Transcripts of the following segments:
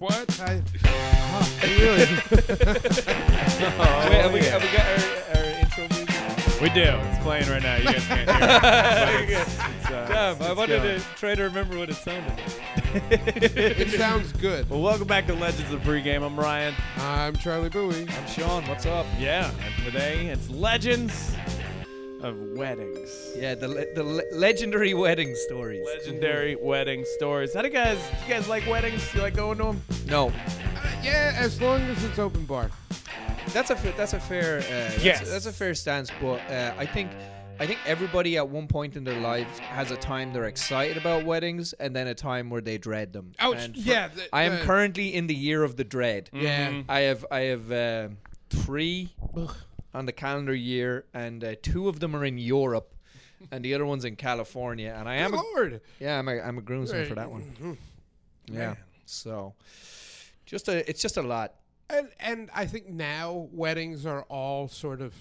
What? Really? Wait, have we got our intro music? We do. It's playing right now. You guys can't hear it. Damn, I wanted to try to remember what it sounded like. It sounds good. Well, welcome back to Legends of Pregame. I'm Ryan. I'm Charlie Bowie. I'm Sean, what's up? Yeah, and today it's Legends of Weddings. Yeah, the legendary wedding stories. Legendary wedding stories. How do you guys like weddings? You like going to them? No, Yeah, as long as it's open bar. that's a fair Yes. that's a fair stance, but I think everybody at one point in their lives has a time they're excited about weddings and then a time where they dread them. Ouch. And Yeah. I am currently in the year of the dread. Yeah. Mhm. I have 3 on the calendar year, and 2 of them are in Europe, and the other one's in California. And I am Good Lord. I'm a groomsman for that one. Yeah. Man. So, it's just a lot. And I think now weddings are all sort of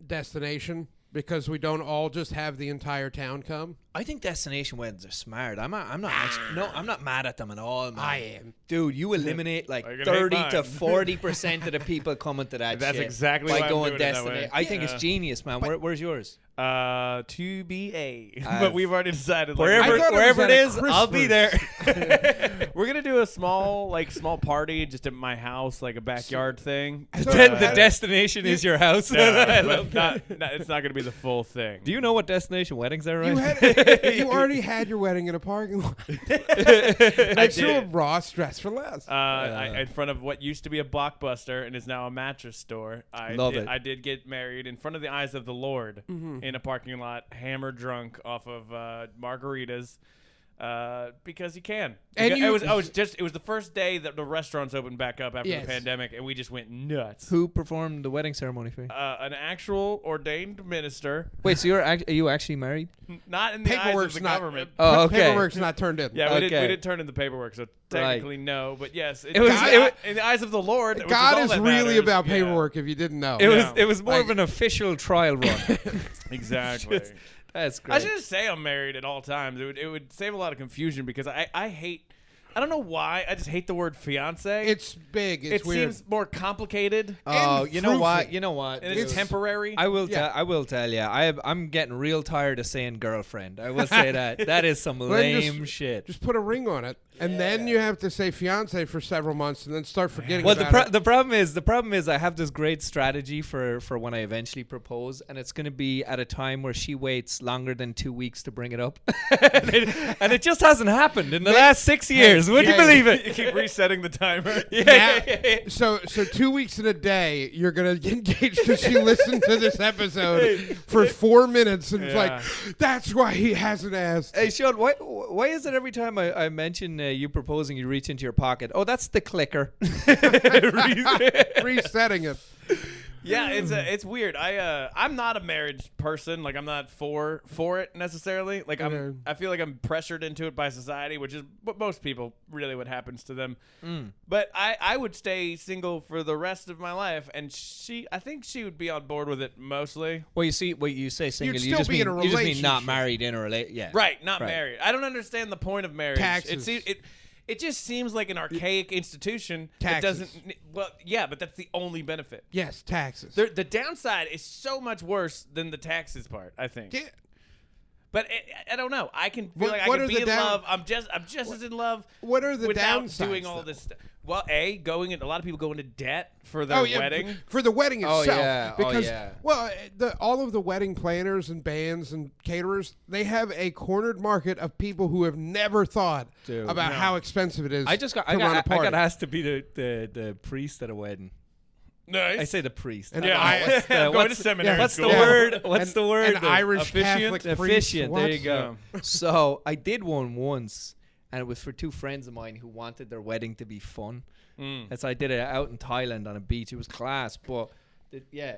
destination because we don't all just have the entire town come. I think destination weddings are smart. I'm not mad at them at all, man. I am. Dude, you eliminate like You're gonna hate 30 to mine. 40% of the people coming to that That's shit exactly by why I'm going doing it that destination. way. I think it's genius, man. Where's yours? To be a. But we've already decided. Like, I thought it was at a I'll be there. we're gonna do a small party just at my house, like a backyard thing. I The thought- destination is your house. I No, love but it's not gonna be the full thing. Do you know what destination weddings are, You, right? you already had your wedding in a parking lot. I Next to a did. Ross Dress for Less. In front of what used to be a Blockbuster and is now a mattress store. Love it. I did get married in front of the eyes of the Lord in a parking lot, hammered drunk off of margaritas. Because you can. And Because you- it was the first day that the restaurants opened back up after Yes. the pandemic, and we just went nuts. Who performed the wedding ceremony for you? An actual ordained minister, Wait, so are you actually married? not in the eyes of Paperwork's the not. government. Oh, okay. Paperwork's not turned in. Yeah, we Okay. didn't turn in the paperwork, so technically no. But yes, It was- in the eyes of the Lord. which God all is that really matters. about Yeah. paperwork. If you didn't know, It was more Like- of an official trial run. Exactly. That's great. I should just say I'm married at all times. It would save a lot of confusion because I hate. I don't know why. I just hate the word fiance. it's big. It's it weird. seems more complicated Oh, you know what? fruity. You know what? and it's Dude, temporary. I will Yeah. I will tell you. I'm getting real tired of saying girlfriend. I will say that. That is some Then lame shit. Just put a ring on it, and then you have to say fiance for several months, and then start forgetting Well, about it. the problem is I have this great strategy for when I eventually propose, and it's going to be at a time where she waits longer than 2 weeks to bring it up, and it just hasn't happened in the last 6 years. Would you hey. believe it? You keep resetting the timer. Yeah. So 2 weeks in a day, you're gonna get engaged because she listened to this episode for 4 minutes, and it's Yeah. like, that's why he hasn't asked. Hey Sean, why is it every time I mention you proposing, you reach into your pocket? Oh, that's the clicker. Resetting it. Yeah, it's weird. I'm not a marriage person. Like I'm not for it necessarily. Like Okay. I feel like I'm pressured into it by society, which is what most people really what happens to them. But I would stay single for the rest of my life, and I think she would be on board with it mostly. Well, you see, when you say single, You'd you still just be mean in a you just mean not relationship. married in a relationship. Yeah. Right, not Right. married. I don't understand the point of marriage. Taxes. It just seems like an archaic institution that Taxes. doesn't. Well, yeah, but that's the only benefit. Yes, taxes. The downside is so much worse than the taxes part, I think. Yeah. But I don't know. I can feel What- like I what can are be the in down- love. I'm just as in love. What are the without downsides, doing all though? this stuff? Well, going in. A lot of people go into debt for their Oh yeah, wedding. for the wedding Oh, itself. yeah. Oh, Because yeah. well, all of the wedding planners and bands and caterers, they have a cornered market of people who have never thought Dude, about no. how expensive it is. I just got to I run a got I party. got asked to be the priest at a wedding. Nice. I say the priest. And Yeah, I- What's the- I'm going to what's- seminary What's school. the Yeah. word? What's An- the word? An The Irish officiant? Catholic priest. Officiant. What? There you go. Yeah. So I did one once, and it was for 2 friends of mine who wanted their wedding to be fun. Mm. And so I did it out in Thailand on a beach. It was class, but yeah,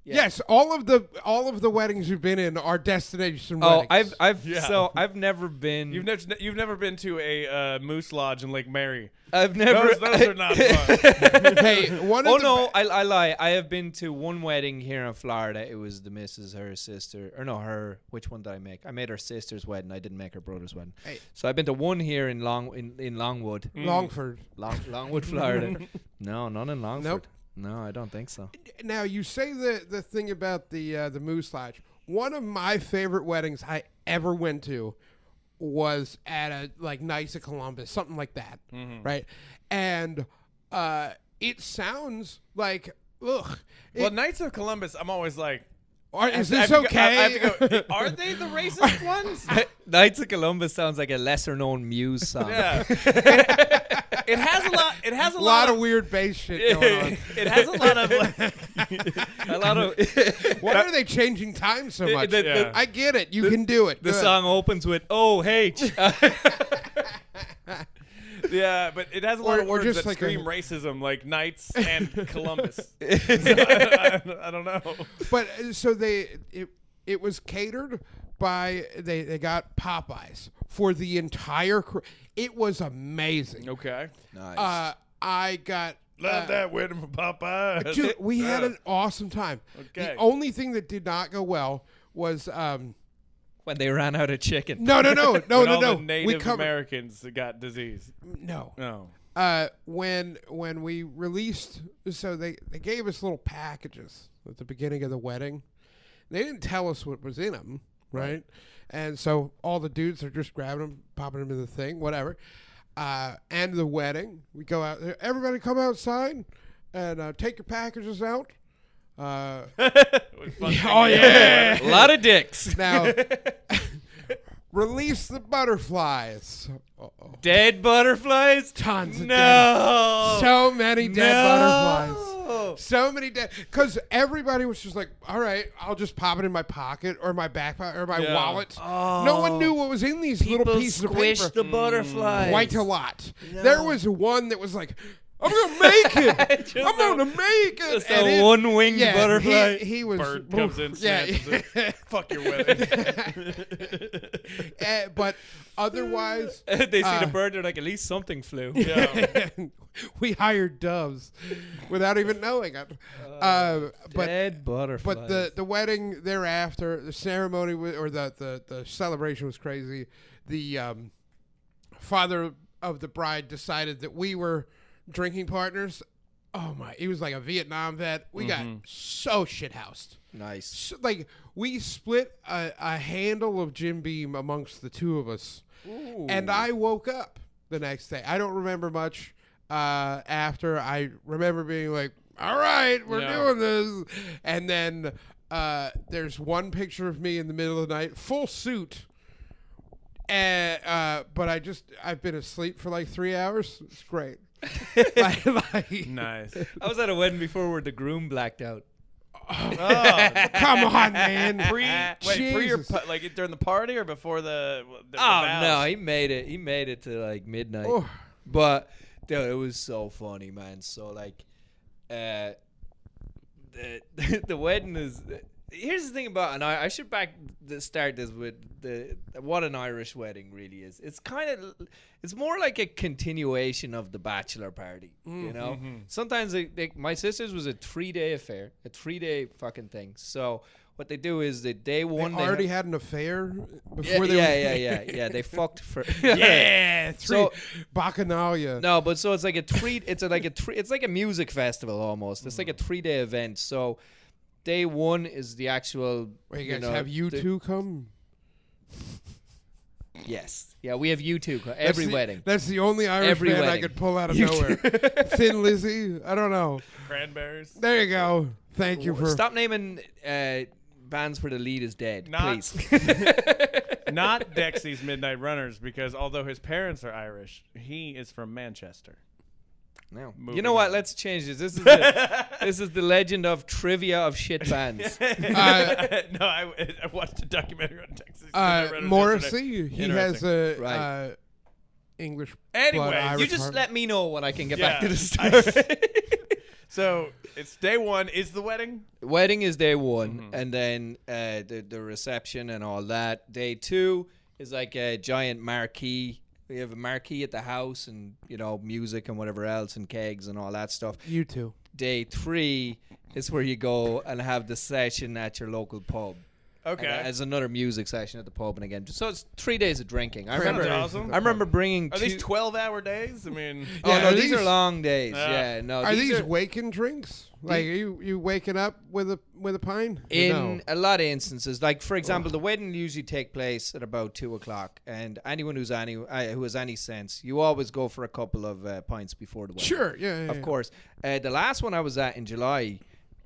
Yes, all of the weddings you've been in are destination Oh, weddings. I've never been. You've never been to a moose lodge in Lake Mary. I've never. Those are not fun. Hey, one of Oh the no, I lie. I have been to one wedding here in Florida. It was the missus, her sister, or no, her. Which one did I make? I made her sister's wedding. I didn't make her brother's wedding. Hey. So I've been to one here in Longwood, Longford. Longwood, Florida. No, none in Longford. Nope. No, I don't think so. Now you say the thing about the Moose Lodge. One of my favorite weddings I ever went to was at a Knights of Columbus, something like that, right? And it sounds like ugh. Well, Knights of Columbus, I'm always like, Is this okay? I have to go, are they the racist ones? Knights of Columbus sounds like a lesser known Muse song. Yeah. It has a lot. It has a lot of weird bass shit going on. It has a lot of A lot of. Why are they changing time so much? Yeah. I get it. You can do it. The Good. song opens with "Oh H." Yeah, but it has a lot of Or words just that like scream a- racism, like Knights and Columbus. So I don't know. But so it was catered by they got Popeyes for the entire it was amazing. Okay. Nice. I got Love that wedding from Popeye. dude, we had an awesome time. Okay. The only thing that did not go well was When they ran out of chicken. no. When all the We Native covered Americans got disease. no. No. When we released, so they gave us little packages at the beginning of the wedding. They didn't tell us what was in them, right? And so all the dudes are just grabbing them, popping them in the thing, whatever. And the wedding, we go out there. Everybody come outside and take your packages out. Fun Oh, thing. yeah. A lot of dicks. Now, release the butterflies. Uh-oh. Dead butterflies. Tons of No. so many dead butterflies. No. So many dead. Because everybody was just like, all right, I'll just pop it in my pocket or my back pocket or my Yeah. wallet. No one knew what was in these little pieces of paper. the butterflies. Quite a lot. There was one that was like, I'm going to make it. I'm going to make it. Just And a one-winged yeah, butterfly. He was. Bird comes in, Yeah. snatches it. Fuck your wedding. But otherwise, They see the bird, they're like, at least something flew. Yeah. we hired doves without even knowing it. But Dead butterflies. But the wedding thereafter, the ceremony or the celebration was crazy. The father of the bride decided that we were drinking partners. Oh my! He was like a Vietnam vet. We got so shithoused. Nice. So, like we split a handle of Jim Beam amongst the two of us, and I woke up the next day. I don't remember much after. I remember being like, all right, we're doing this. And then there's one picture of me in the middle of the night, full suit. But I've been asleep for like 3 hours. It's great. Nice. I was at a wedding before where the groom blacked out. Oh, Come on, man. pre your Jesus. like during the party or before the Oh vows? no, he made it. He made it to like midnight. Oh. But dude, it was so funny, man. So like, the the wedding is. Here's the thing about, and I should start this with what an Irish wedding really is. It's more like a continuation of the bachelor party, you know. Sometimes my sister's was a 3-day affair, a 3-day fucking thing. So what they do is that day one They already had an affair before yeah. They fucked for yeah. So- Bacchanalia. No, but so it's like it's like a music festival almost. It's like a 3-day event. So day one is the actual. Wait, you guys have you two come? Yes. Yeah, we have you two every wedding. That's the only Irish Every band I wedding. could pull out of nowhere. Thin Lizzy. I don't know. Cranberries. There you go. Thank you for. Stop naming bands where the lead is dead, Not- please. Not Dexy's Midnight Runners, because although his parents are Irish, he is from Manchester. No. Moving You know what? on. Let's change this. This is the legend of trivia of shit bands. No, I watched a documentary on Texas Midnight Runners Morrissey. yesterday. He has a Right. English. Anyway, blood, you Irish You just heart. let me know when I can get Yeah. back to the story. So it's day one is the wedding. Wedding is day one, and then the reception and all that. Day two is like a giant marquee. We have a marquee at the house, and music and whatever else, and kegs and all that stuff. You too. Day three is where you go and have the session at your local pub. Okay. As another music session at the pub, and again, so it's 3 days of drinking. I Sounds remember. awesome. I remember bringing. Are these 12-hour days? I mean, Oh no, are these are these- long days. Yeah, no. Are these are, waking drinks? Like, are you waking up with a pint? in a lot of instances, like for example, the wedding usually take place at about 2:00, and anyone who has any sense, you always go for a couple of pints before the wedding. Sure, yeah, Of course. The last one I was at in July,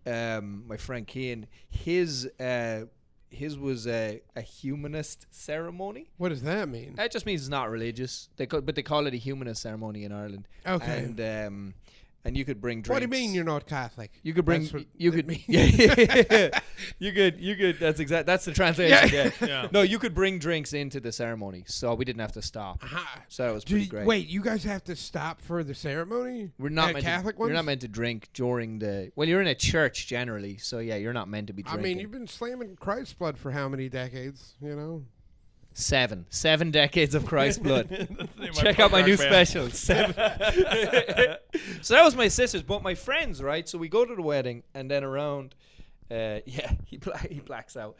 my friend Kean, his was a humanist ceremony. What does that mean? That just means it's not religious. But they call it a humanist ceremony in Ireland. Okay. And you could bring drinks. What do you mean you're not Catholic? You could bring. That's what You it could. means. Yeah. You could. That's exact. That's the translation. Yeah. Yeah. No, you could bring drinks into the ceremony, so we didn't have to stop. Aha. So that was pretty great. Wait, you guys have to stop for the ceremony? We're not At meant Catholic to, ones? You're not meant to drink during the. Well, you're in a church generally, so yeah, you're not meant to be I drinking. mean, you've been slamming Christ's blood for how many decades? 7 decades of Christ's blood. That's the name of Check punk out my rock new band. special. 7. So that was my sister's, but my friends, right? So we go to the wedding, and then around, he blacks out.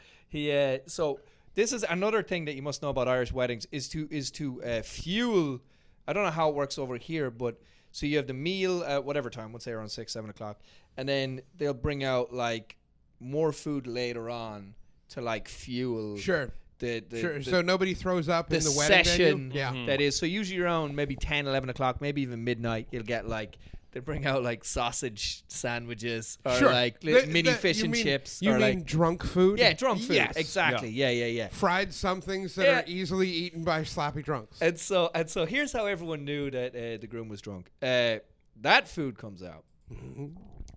So this is another thing that you must know about Irish weddings is to fuel. I don't know how it works over here, but so you have the meal at whatever time, let's say around 6-7 o'clock, and then they'll bring out like more food later on to like fuel. Sure. The So nobody throws up in the wedding session venue? Yeah. that is. So usually around maybe 10-11 o'clock, maybe even midnight, you'll get like they bring out like sausage sandwiches or Sure. like mini fish you and mean- chips. You or mean like drunk food? yeah, drunk food. Yes. Exactly. Yeah. Fried some things that Yeah. are easily eaten by sloppy drunks. And so here's how everyone knew that the groom was drunk. That food comes out.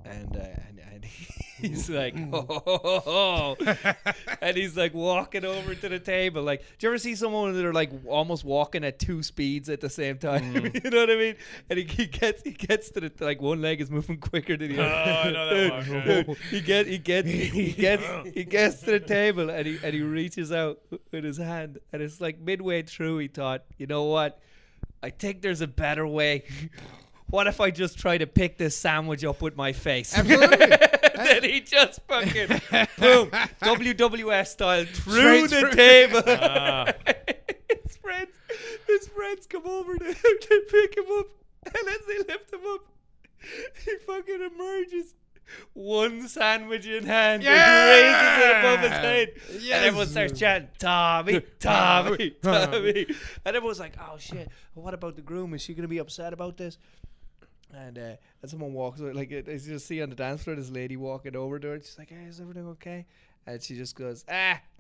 And he's like, oh, and he's like walking over to the table. Like, do you ever see someone that are like almost walking at 2 speeds at the same time? You know what I mean? And he gets to the like one leg is moving quicker than the other. I know that one. Dude, he gets to the table and he reaches out with his hand, and it's like midway through he thought, you know what? I think there's a better way. What if I just try to pick this sandwich up with my face? Absolutely. Then he just fucking boom, WWF style through Straight the through. table. His friends come over to pick him up, and as they lift him up, he fucking emerges. One sandwich in hand, Yeah! and he raises it above his head, Yes. and everyone starts chanting, Tommy, Tommy, Tommy. And everyone's like, oh shit, what about the groom? Is she going to be upset about this? And someone walks over, like, I just see on the dance floor this lady walking over to her. She's like, hey, is everything okay? And she just goes,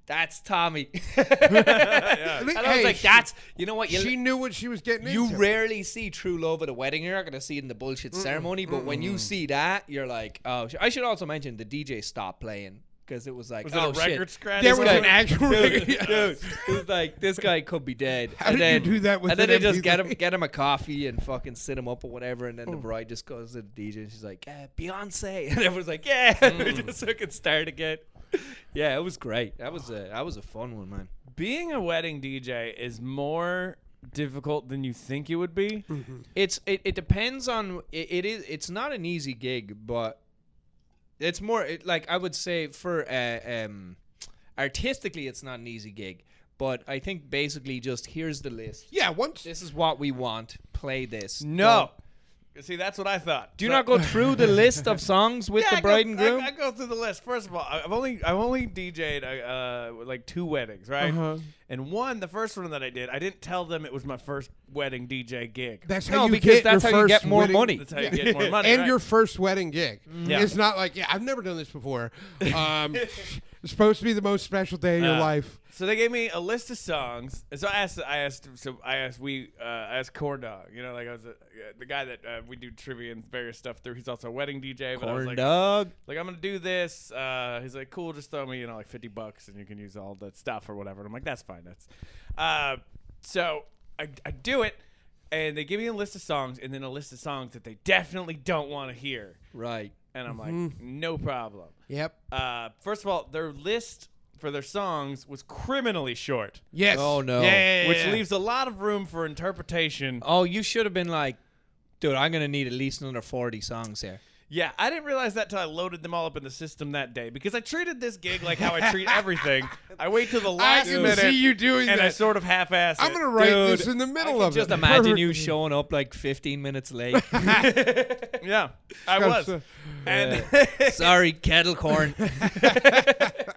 that's Tommy. And I was Hey, like, that's, you know what? She knew what she was getting You into. rarely see true love at a wedding. You're not going to see it in the bullshit ceremony. But when you see that, you're like, oh, I should also mention the DJ stopped playing. Because it was like, Was oh, it a record shit. scratch? There was guy- an actual Dude, it was like, this guy could be dead. How did you do that with And then an they just MP3? get him a coffee and fucking sit him up or whatever. And then the bride just goes to the DJ and she's like, Beyonce. And everyone's like, yeah. We just fucking start again. Yeah, it was great. That was a fun one, man. Being a wedding DJ is more difficult than you think it would be. It depends on it's not an easy gig, but it's more like I would say for artistically it's not an easy gig, but I think basically just here's the list. Yeah, once. This is what we want. Play this. No. See, that's what I thought. Do you not go through the list of songs with the bride and groom? I go through the list. First of all, I've only DJ'd like 2 weddings, right? And the first one that I didn't tell them it was my first wedding DJ gig. That's No, how you because get that's your how you first get more wedding- money. That's how you get more money, and right? your first wedding gig. Yeah. It's not like, I've never done this before. It's supposed to be the most special day of your life. So they gave me a list of songs, and so I asked Corn Dog. You know, like I was the guy that we do trivia and various stuff through. He's also a wedding DJ. But I was Corn like, dog. like I'm gonna do this. He's like, cool, just throw me like $50 and you can use all that stuff or whatever. And I'm like, that's fine. That's so I do it. and they give you a list of songs, and then a list of songs that they definitely don't want to hear. Right. And I'm like, no problem. Yep. First of all, their list for their songs was criminally short. Yes. Oh, no. Yeah. Which leaves a lot of room for interpretation. Oh, you should have been like, dude, I'm going to need at least another 40 songs here. Yeah, I didn't realize that till I loaded them all up in the system that day because I treated this gig like how I treat everything. I wait till the I last can minute see you doing and that. I sort of half-ass it. I'm gonna write Dude, this in the I middle can of just it. imagine you showing up like 15 minutes late. Yeah, I was. And Sorry, kettle corn.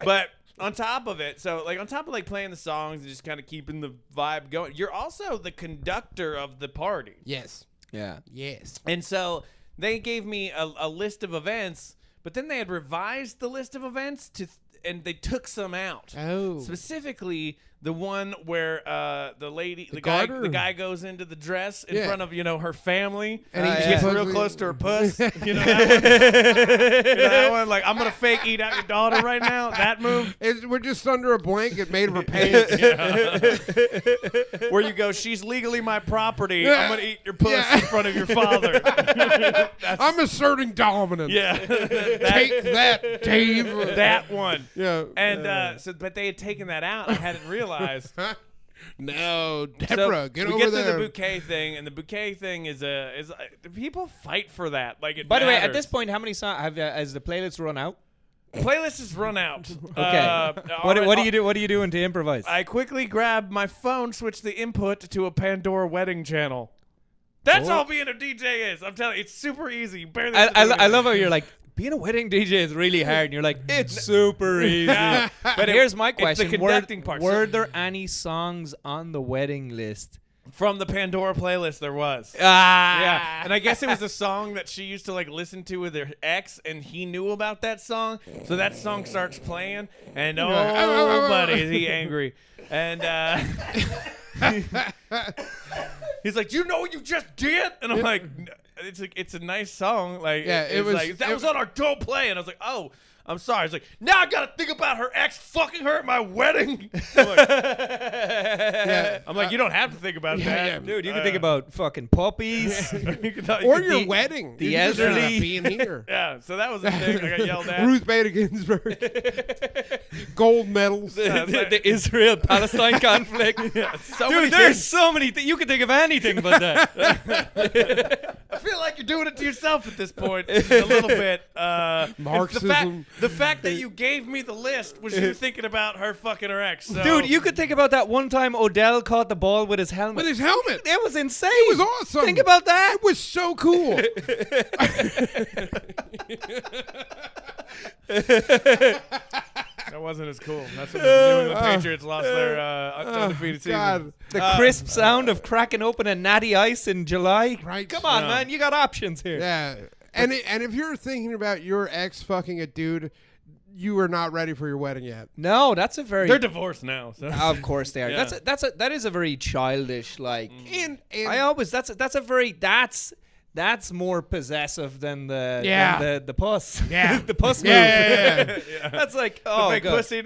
but on top of it, so like on top of like playing the songs and just kind of keeping the vibe going, you're also the conductor of the party. Yes. Yeah. Yes. And so they gave me a list of events, but then they had revised the list of events and they took some out. Oh. Specifically, the one where the guy goes into the dress in Yeah. front of her family, And and he he gets supposedly- real close to her puss. You know that one? Like, I'm gonna fake eat out your daughter right now. That move. We're just under a blanket made of her pants. Where you go, she's legally my property. I'm gonna eat your puss in front of your father. I'm asserting dominance. Yeah. Take that, Dave. That one. Yeah. And but they had taken that out. I hadn't realized. No, So Deborah, get we over get there. through the bouquet thing, and the bouquet thing is people fight for that. Like it By the way, at matters. this point, how many songs has the playlist run out? playlist is run out. Okay. What do you do? What are you doing to improvise? I quickly grab my phone, switch the input to a Pandora wedding channel. That's all being a DJ is. I'm telling you, it's super easy. You barely have to do I anything. love how you're like, being a wedding DJ is really hard, and you're like, it's super easy. But here's my question: It's the conducting part. Were there any songs on the wedding list? From the Pandora playlist, there was. Ah, Yeah, and I guess it was a song that she used to like listen to with her ex, and he knew about that song. So that song starts playing, and oh, buddy, is he angry? And he's like, "Do you know what you just did?" And I'm like, "It's a nice song. Like, Yeah, it was- like that was on our don't play." And I was like, "Oh." I'm sorry. It's like, now I gotta think about her ex fucking her at my wedding. I'm like, you don't have to think about that. yeah. dude, you can think about fucking puppies. Or your wedding. the You just not elderly. being here. Yeah, so that was the thing. I got yelled at. Ruth Bader Ginsburg. Gold medals. the Israel-Palestine conflict. So many Dude, there's things. so many things. You can think of anything but that. I feel like you're doing it to yourself at this point, a little bit. Marxism. The fact that you gave me the list was you thinking about her fucking her ex. So. Dude, you could think about that one time Odell caught the ball with his helmet. With his helmet. It was insane. It was awesome. Think about that. It was so cool. That wasn't as cool. That's when the New England Patriots lost their undefeated season. God. The crisp sound of cracking open a natty ice in July. Right. Come on, Yeah. man. You got options here. Yeah. And if you're thinking about your ex fucking a dude, you are not ready for your wedding yet. No, that's a very. They're divorced now. So. Of course they are. Yeah. That is a very childish like. And I always that's a very that's more possessive than the Yeah. than the puss. Yeah. the puss move. Yeah. That's like The oh fake God. pussy.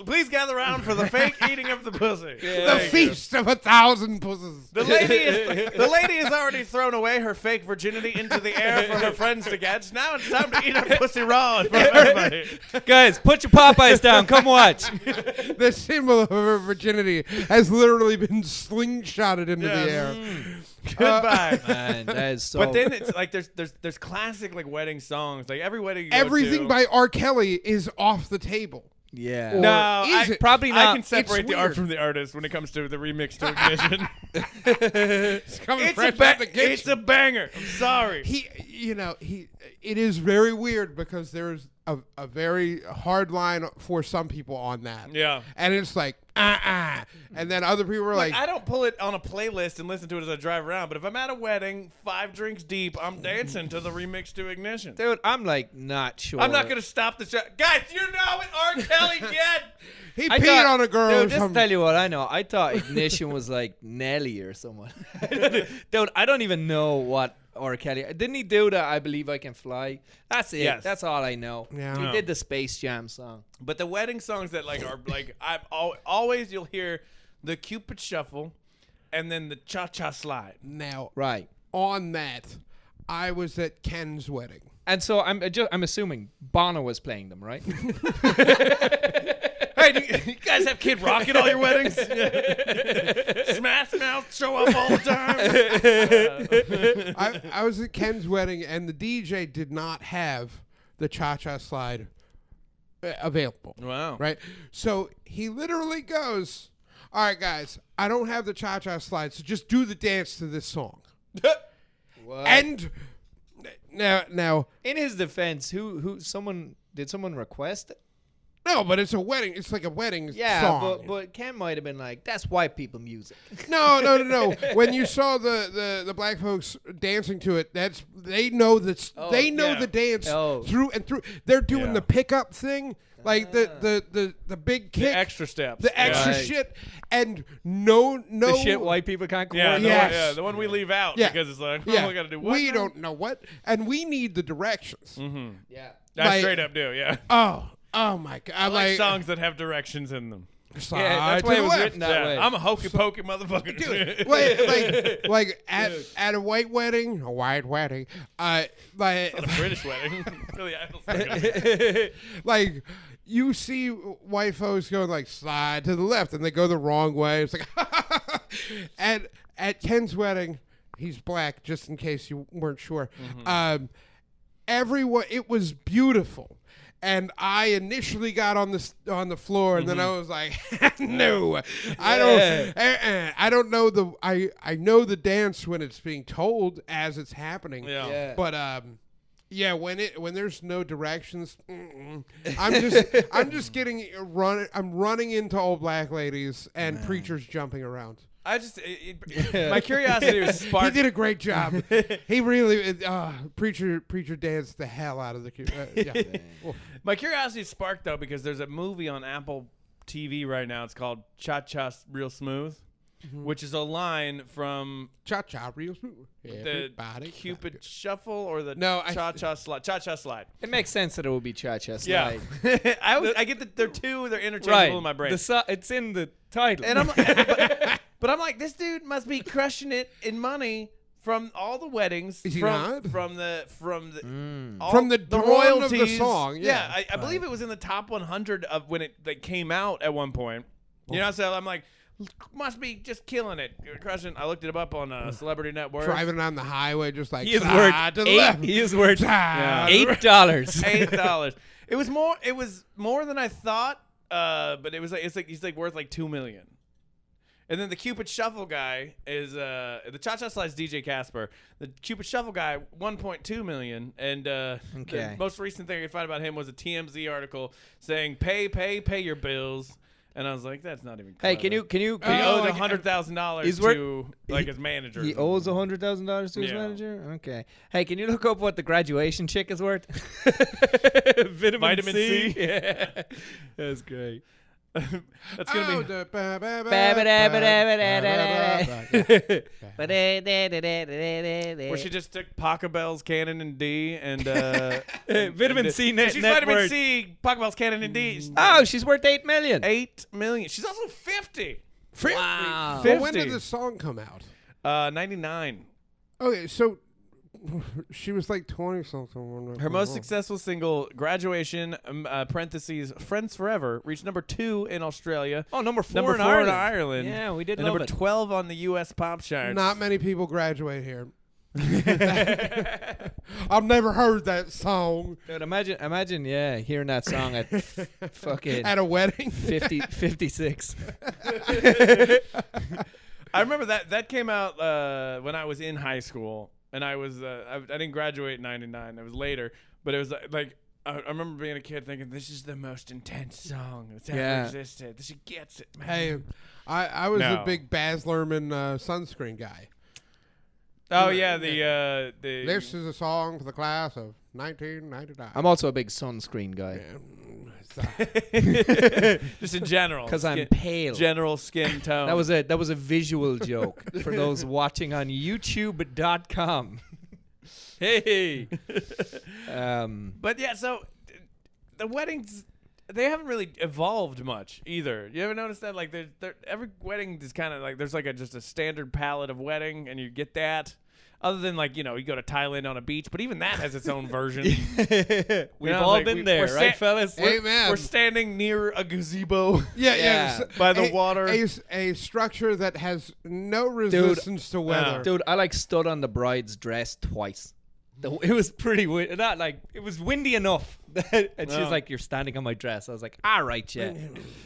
Please gather around for the fake eating of the pussy. the feast of 1,000 pussies. The lady has already thrown away her fake virginity into the air for her friends to catch. Now it's time to eat her pussy raw in front of everybody. Guys, put your Popeyes down. Come watch. The symbol of her virginity has literally been slingshotted into the air. Goodbye. Man, that is so. But then it's like there's classic like wedding songs. Like every wedding you go Everything to, by R. Kelly is off the table. yeah. Or No, is it? Probably I not. can separate It's the art weird. from the artist when it comes to the remix to Ignition. It's coming fresh out the kitchen. It's a banger. I'm sorry. It is very weird because there's a very hard line for some people on that. Yeah. And it's like, and then other people are Like, like, I don't pull it on a playlist and listen to it as I drive around, but if I'm at a wedding, 5 drinks deep, I'm dancing to the remix to Ignition. Dude, I'm like not sure. I'm not gonna stop the show. Guys, you know what R. Kelly did? he I peed thought- on a girl or Dude, just something. tell you what I know. I thought Ignition was like Nelly or someone. Dude, I don't even know what R. Kelly. Didn't he do that? I Believe I Can Fly. That's it. Yes. That's all I know. Yeah. He No. did the Space Jam song. But the wedding songs that like are like always you'll hear the Cupid Shuffle, and then the cha-cha slide. Now, Right. on that, I was at Ken's wedding. And so I'm assuming Bono was playing them, right? Hey, do you guys have Kid Rock at all your weddings? Smash Mouth show up all the time. I was at Ken's wedding, and the DJ did not have the cha-cha slide available. Wow. Right? So he literally goes, all right, guys, I don't have the cha-cha slide, so just do the dance to this song. What? And now, in his defense, did someone request it? no, but it's a wedding. It's like a wedding Yeah, song. but Ken might have been like, that's white people music. No. When you saw the black folks dancing to it, they know the dance through and through. They're doing the pickup thing, like the big kick, The extra steps. the extra Right. shit, and no The shit white people can't Yeah, coordinate. the one we leave out Yeah. because it's like, Yeah, we got to do what? we now? don't know what, and we need the directions. Yeah. I like- straight up do, yeah. Oh my god! I like songs that have directions in them. slide Yeah, that's to why the it was left. written that Yeah, way. I'm a hokey pokey motherfucker. Dude, like at a white wedding, like Not a British wedding. Really, I don't think like you see white folks going like slide to the left, and they go the wrong way. It's like, and at Ken's wedding, he's black, just in case you weren't sure. Everyone, it was beautiful. And I initially got on the floor, and then I was like, "No, I don't. I don't know the. I know the dance when it's being told as it's happening. Yeah. But yeah, when there's no directions, I'm just getting I'm running into old black ladies and preachers jumping around. I just my curiosity was He sparked. did a great job. He really preacher danced the hell out of the yeah. My curiosity is sparked though because there's a movie on Apple TV right now. It's called Cha Cha Real Smooth, which is a line from Cha cha real smooth. the Everybody Cupid Shuffle or the No, Cha Cha Slide. Cha Cha Slide. It makes sense that it would be cha-cha Yeah, slide. I get that they're interchangeable in my brain. It's in the title. And but I'm like, this dude must be crushing it in money from all the weddings. Is he from, not? From the all From the dawn of the royalties. song, yeah. I believe it was in the top 100 of when it came out at one point. You know, so I'm like, must be just killing it, crushing. I looked it up on Celebrity Net Worth. driving on the highway just like he is slide worth to the left. He is worth Slide. $8. $8. It was more than I thought. But it was like he's like worth like $2 million. And then the Cupid Shuffle guy is the Cha Cha Slide's DJ Casper. The Cupid Shuffle guy, $1.2 million. And the most recent thing I could find about him was a TMZ article saying pay your bills. And I was like, that's not even clever. Hey, can you? He owes $100,000 to like his manager. He owes $100,000 to his manager. Okay. Hey, can you look up what the graduation chick is worth? Vitamin C. Yeah, that's great. That's gonna be. Where she just took Pachelbel's Canon and D and Vitamin C net. She's net vitamin worth. C. Pachelbel's Canon and D. Oh, she's worth $8 million. $8 million. She's also 50. Wow. Well, when 50. did the song come out? 99. Okay, so she was like 20 something. Her most successful single, Graduation, parentheses, Friends Forever, reached number 2 in Australia. Oh, number 4 Number in 4 Ireland. in Ireland. Yeah, we did And love number it. 12 on the U.S. pop charts. Not many people graduate here. I've never heard that song Dude, imagine, hearing that song at fucking at a wedding. 56. I remember that came out when I was in high school, and I was I didn't graduate in '99. It was later, but it was like I remember being a kid thinking this is the most intense song that's ever existed. She gets it, man. Hey, I was No. a big Baz Luhrmann sunscreen guy. Oh yeah, the This is a song for the class of 1999. I'm also a big sunscreen guy just in general because I'm skin- pale. general skin tone. That was a visual joke for those watching on YouTube.com. Hey. But yeah, so the weddings. they haven't really evolved much either. You ever notice that? Like, every wedding is kind of like there's like just a standard palette of wedding, and you get that. Other than you go to Thailand on a beach, but even that has its own version. We've all been there, right, fellas? Amen. We're standing near a gazebo. Yeah. By the water. A structure that has no resistance to weather. Dude, I stood on the bride's dress twice. It was pretty windy. It was windy enough. And she's like, "You're standing on my dress." I was like, "All right, yeah."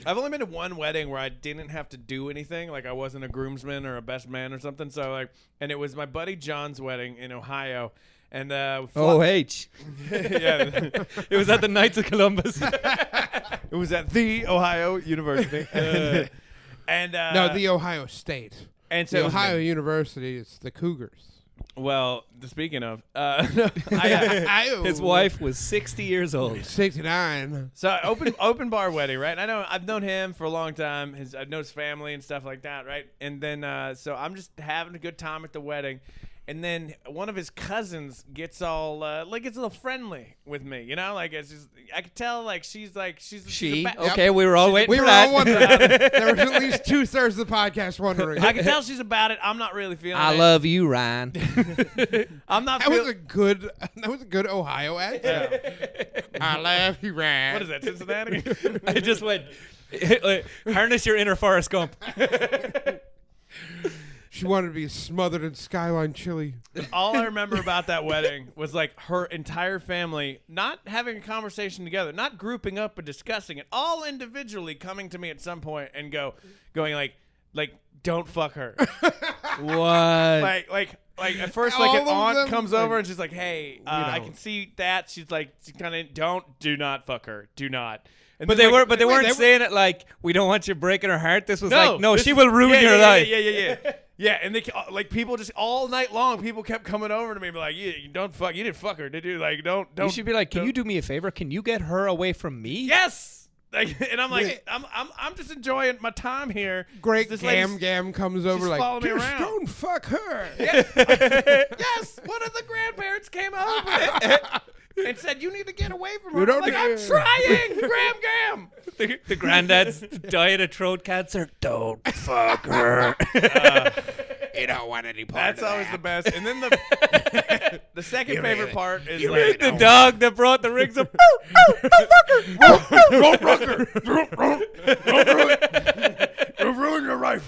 I've only been to one wedding where I didn't have to do anything. Like, I wasn't a groomsman or a best man or something. So and it was my buddy John's wedding in Ohio. And OH. Yeah. It was at the Knights of Columbus. It was at the Ohio University. No, the Ohio State. And so the Ohio University is the Cougars. Well, speaking of, his wife was 60 years old. 69. So open bar wedding, right? And I've known him for a long time. I know his family and stuff like that, right? And then so I'm just having a good time at the wedding. And then one of his cousins gets all gets a little friendly with me, it's just, I could tell she's She? yep. Okay, we were all waiting We for were that. all wondering. There was at least 2/3 of the podcast wondering. I can tell she's about it. I'm not really feeling it. I love you, Ryan. I'm not That was a good Ohio accent. I love you, Ryan. What is that, Cincinnati? I just went, harness your inner Forrest Gump. She wanted to be smothered in Skyline chili. All I remember about that wedding was her entire family not having a conversation together, not grouping up and discussing it, all individually coming to me at some point and going like don't fuck her. What? Like at first All an of aunt them, comes over and she's like, hey, I know. can see that. She's like, she kind of do not fuck her. Do not. And But then, they weren't saying it like, we don't want you breaking her heart. This was no, this she is- will ruin your life. Yeah. Yeah, and they people just all night long. People kept coming over to me and be like, "Yeah, you didn't fuck her, did you? Like, don't." You should be like, can don't- you do me a favor? Can you get her away from me? Yes. And I'm like, I'm just enjoying my time here. Great This Gam lady's- comes over she's like, following me just around." don't fuck her. Yes, one of the grandparents came over and said, "You need to get away from her." You don't I'm like, need- I'm trying, Graham. The granddad's died of throat cancer. Don't fuck her. You don't want any part That's of always that. the best. And then the second favorite part is The dog that brought the rings up. Don't fuck her. Don't ruin your life.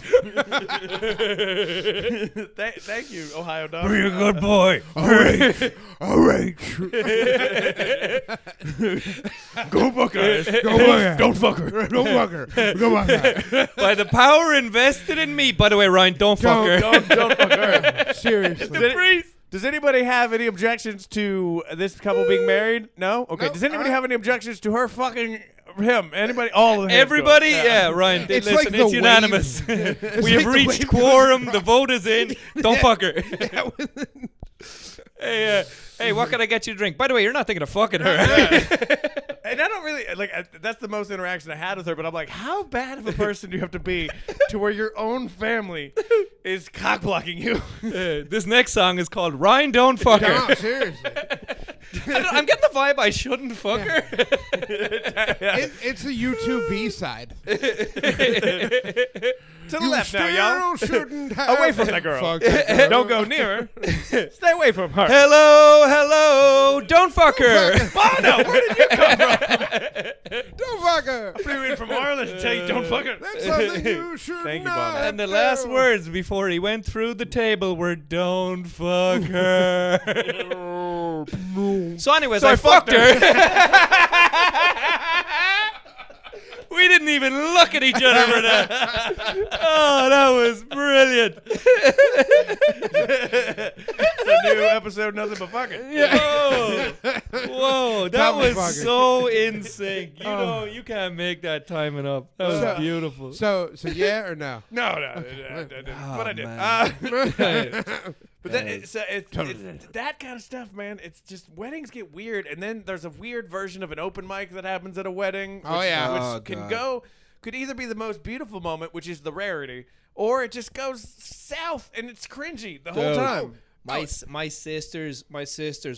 Thank you, Ohio dog. Be a good boy. All right. Go fuck her. Go fuck her. Don't fuck her. Don't fuck her. Go fuck her. By the power invested in me. By the way, Ryan, don't fuck her. Don't fuck her. Seriously. Does anybody have any objections to this couple being married? No? Okay. No, Does anybody have any objections to her fucking him? Anybody? All of them. Everybody? Yeah, Ryan. It's Listen, like the it's unanimous. We like have the reached wave quorum. The vote is in. Don't fuck her. Yeah. Hey, what can I get you to drink? By the way, you're not thinking of fucking her. And I don't really that's the most interaction I had with her, but I'm like, how bad of a person do you have to be to where your own family is cock blocking you? This next song is called Ryan Don't Fuck Her. No, seriously. I'm getting the vibe I shouldn't fuck her. It's a YouTube B-side. To the left now, y'all. Shouldn't have Away from that girl. Fuck that girl. Don't go near her. Stay away from her. Hello, don't fuck her. Bono, where did you come from? Don't fuck her. I flew in from Ireland to tell you don't fuck her. That's something you should Thank you, not Bono. And the do. last words before he went through the table were "Don't fuck her." So, anyways, So I I fucked fucked her. We didn't even look at each other for that. Oh, that was brilliant. It's a new episode, nothing but fucking. Whoa, that Double was fucking. so in sync. You know, you can't make that timing up. That was So- beautiful. So yeah or no? No. But I did. man. But then it's that kind of stuff, man. It's just weddings get weird, and then there's a weird version of an open mic that happens at a wedding. Oh, yeah. which Oh, can could either be the most beautiful moment, which is the rarity, or it just goes south and it's cringy the whole Dude. time. My sister's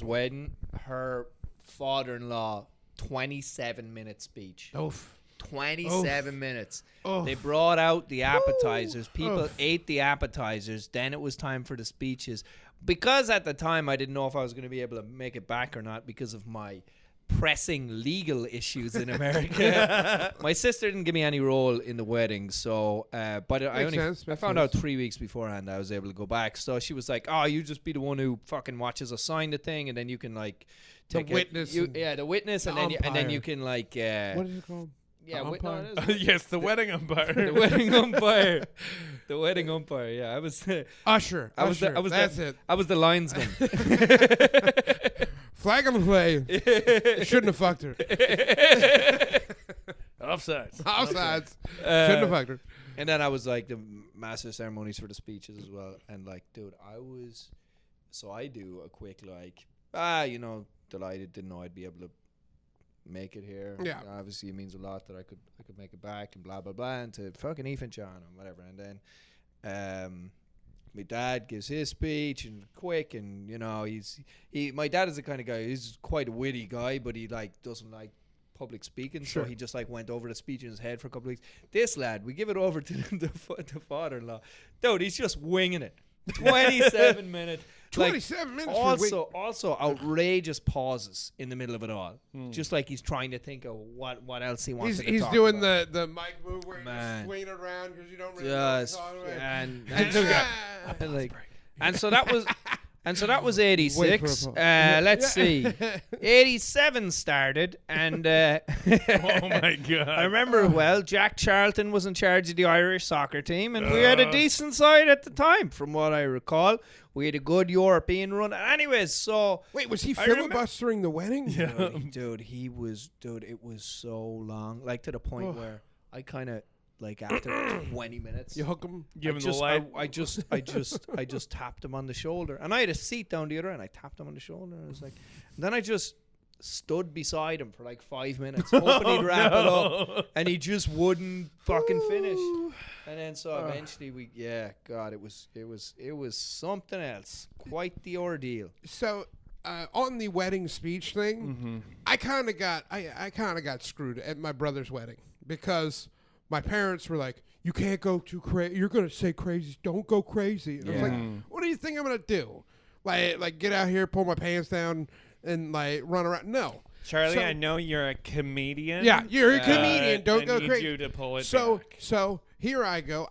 wedding, her father-in-law 27-minute speech. Oof. 27 minutes. Oof. They brought out the appetizers. People ate the appetizers. Then it was time for the speeches. Because at the time I didn't know if I was going to be able to make it back or not because of my pressing legal issues in America. My sister didn't give me any role in the wedding, so but I found out 3 weeks beforehand I was able to go back. So she was like, "Oh, you just be the one who fucking watches us sign the thing, and then you can like take the witness, the witness, and then you can like what is it called? Yeah, yes, the wedding umpire. The wedding umpire. The wedding umpire. Yeah, I was Usher. I was the linesman. Flag on the play. Shouldn't have fucked her. Offsides. Shouldn't have fucked her. And then I was like the master ceremonies for the speeches as well. And like, dude, I do a quick like, delighted, didn't know I'd be able to make it here. Yeah. Obviously, it means a lot that I could make it back and blah blah blah, and to fucking Ethan John and whatever. And then my dad gives his speech and quick, and my dad is the kind of guy, he's quite a witty guy, but he like doesn't like public speaking, so he just like went over the speech in his head for a couple of weeks. This lad, we give it over to the father-in-law. Dude, he's just winging it. 27 minutes. 27 minutes. Also outrageous pauses in the middle of it all. Just like he's trying to think of what else he wants to talk about. He's doing the mic move where you just swing it around because you don't really know what to talk about. And so that was 86. Let's see. 87 started, and oh my god! I remember well. Jack Charlton was in charge of the Irish soccer team, and we had a decent side at the time, from what I recall. We had a good European run. Anyways, so wait, was he filibustering the wedding? Yeah. Dude, it was so long, like to the point where I kind of. Like after 20 minutes, you hook him, give him the light. I just tapped him on the shoulder, and I had a seat down the other end. I tapped him on the shoulder, and I was like, and then I just stood beside him for like 5 minutes, hoping he'd wrap it up, and he just wouldn't fucking finish. And then so eventually it was something else, quite the ordeal. So. On the wedding speech thing, I kind of got screwed at my brother's wedding because my parents were like, "You can't go too crazy. You're gonna say crazy. Don't go crazy." And I was like, "What do you think I'm gonna do? Like get out here, pull my pants down, and like run around?" No, Charlie, I know you're a comedian. Yeah, you're a comedian. Don't go crazy. crazy. You to pull it back. So here I go.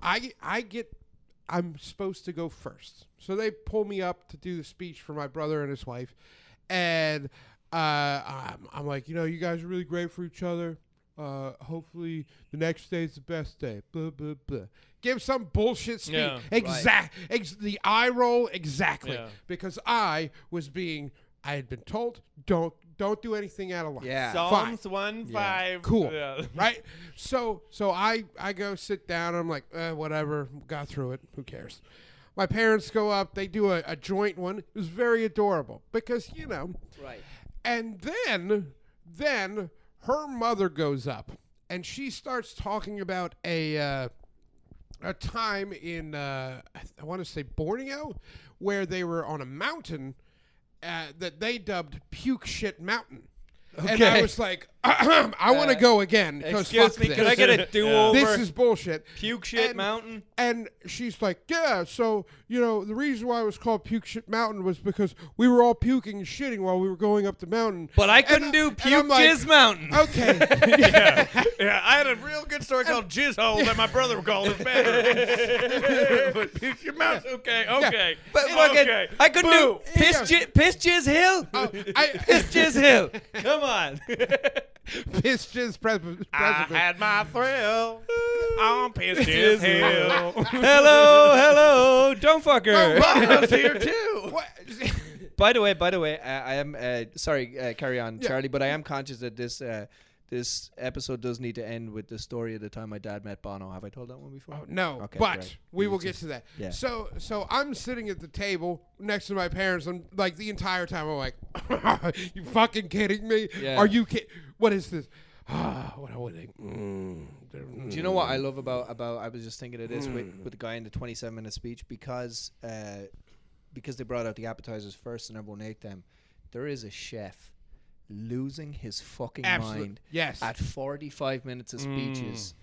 I'm supposed to go first. So they pull me up to do the speech for my brother and his wife, and I'm like, you guys are really great for each other. Hopefully the next day is the best day. Blah, blah, blah. Give some bullshit speech. Yeah, the eye roll exactly. Yeah. Because I had been told don't do anything out of line. Yeah. Psalms 1:5. Cool. Yeah. Right? So I go sit down and I'm like, whatever, got through it. Who cares? My parents go up, they do a joint one. It was very adorable because, Right. And then her mother goes up and she starts talking about a time in I want to say Borneo where they were on a mountain that they dubbed Puke Shit Mountain. Okay. And I was like, I want to go again. Excuse me, can I get a do-over? This is bullshit. Puke Shit Mountain? And she's like, yeah, so, the reason why it was called Puke Shit Mountain was because we were all puking and shitting while we were going up the mountain. But I couldn't do Puke Jizz Mountain. Okay. Yeah, I had a real good story called Jizz Hole that my brother called it better. But Puke Shit Mountain, okay. Yeah. But okay. I couldn't do Piss Jizz Hill? Piss Jizz Hill. Come on. Piss Jizz Precipice. I had my thrill on Piss Jizz Hill. Hello, don't fuck her. Bono's here too. By the way, I am sorry. Carry on, Charlie. But I am conscious that this episode does need to end with the story of the time my dad met Bono. Have I told that one before? Oh, no, okay, but great. we will get to that. Yeah. So I'm sitting at the table next to my parents, and like the entire time I'm like, "You fucking kidding me? Yeah. Are you kidding? What is this? What I would think." Do you know what I love about? I was just thinking of this with the guy in the 27-minute speech because they brought out the appetizers first and everyone ate them. There is a chef losing his fucking Absolutely. mind. Yes. At 45 minutes of speeches.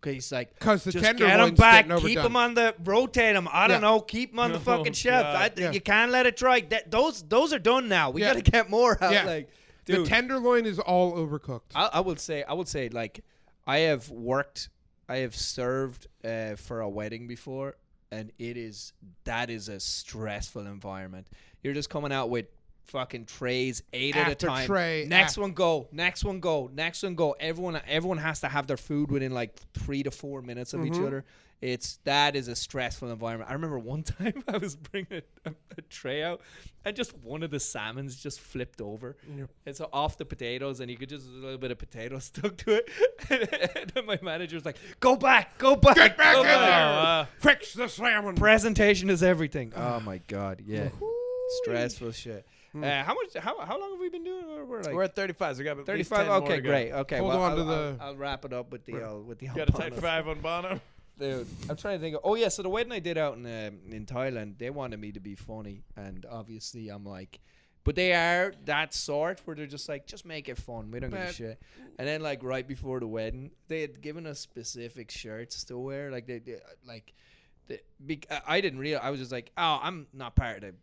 Okay, he's like, Because the just get him tenderloin's back, getting keep overdone. him on the, rotate him. I don't know, keep him on the fucking shelf. God. You can't let it dry. Those are done now. We Yeah. got to get more out. Yeah. Like, The dude, tenderloin is all overcooked. I would say, like, I have served for a wedding before, and that is a stressful environment. You're just coming out with fucking trays, 8 at a After time. tray, Next one go. Everyone has to have their food within like 3 to 4 minutes of each other. That is a stressful environment. I remember one time I was bringing a tray out, and just one of the salmons just flipped over. Yep. It's off the potatoes, and you could just a little bit of potato stuck to it. And then my manager was like, "Go back, Get back in go there. Fix the salmon. Presentation is everything." Oh my god, yeah, stressful shit. How long have we been doing? We're at 35. So we got at least 35. 10 more Okay, to go. great. Okay, Hold well, on to the- I'll wrap it up with the Got a tight 5 on Bono. Dude, I'm trying to think. Oh yeah, so the wedding I did out in Thailand, they wanted me to be funny, and obviously I'm like, but they are that sort where they're just like, just make it fun. We don't give a shit. And then like right before the wedding, they had given us specific shirts to wear. Like I didn't realize. I was just like, oh, I'm not part of the.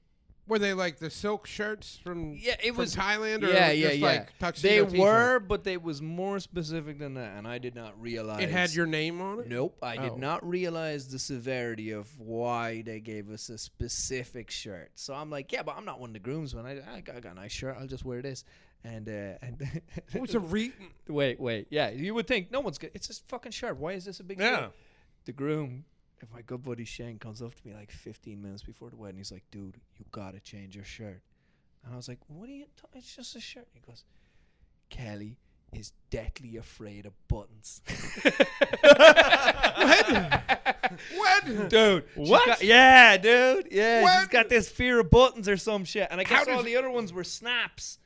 Were they like the silk shirts from Thailand? Or just like tuxedo they were, but they was more specific than that, and I did not realize It had your name on it? Nope, I did not realize the severity of why they gave us a specific shirt. So I'm like, yeah, but I'm not one of the groomsmen. I got a nice shirt. I'll just wear this. And It was a wait, yeah, you would think no one's good. It's just fucking shirt. Why is this a big deal? The groom. If my good buddy Shane comes up to me like 15 minutes before the wedding, he's like, "Dude, you gotta change your shirt." And I was like, "What are you? It's just a shirt." He goes, "Kelly is deathly afraid of buttons." What? Dude, What? dude. Yeah, What? she's got this fear of buttons or some shit. And I guess How all does- the other ones were snaps.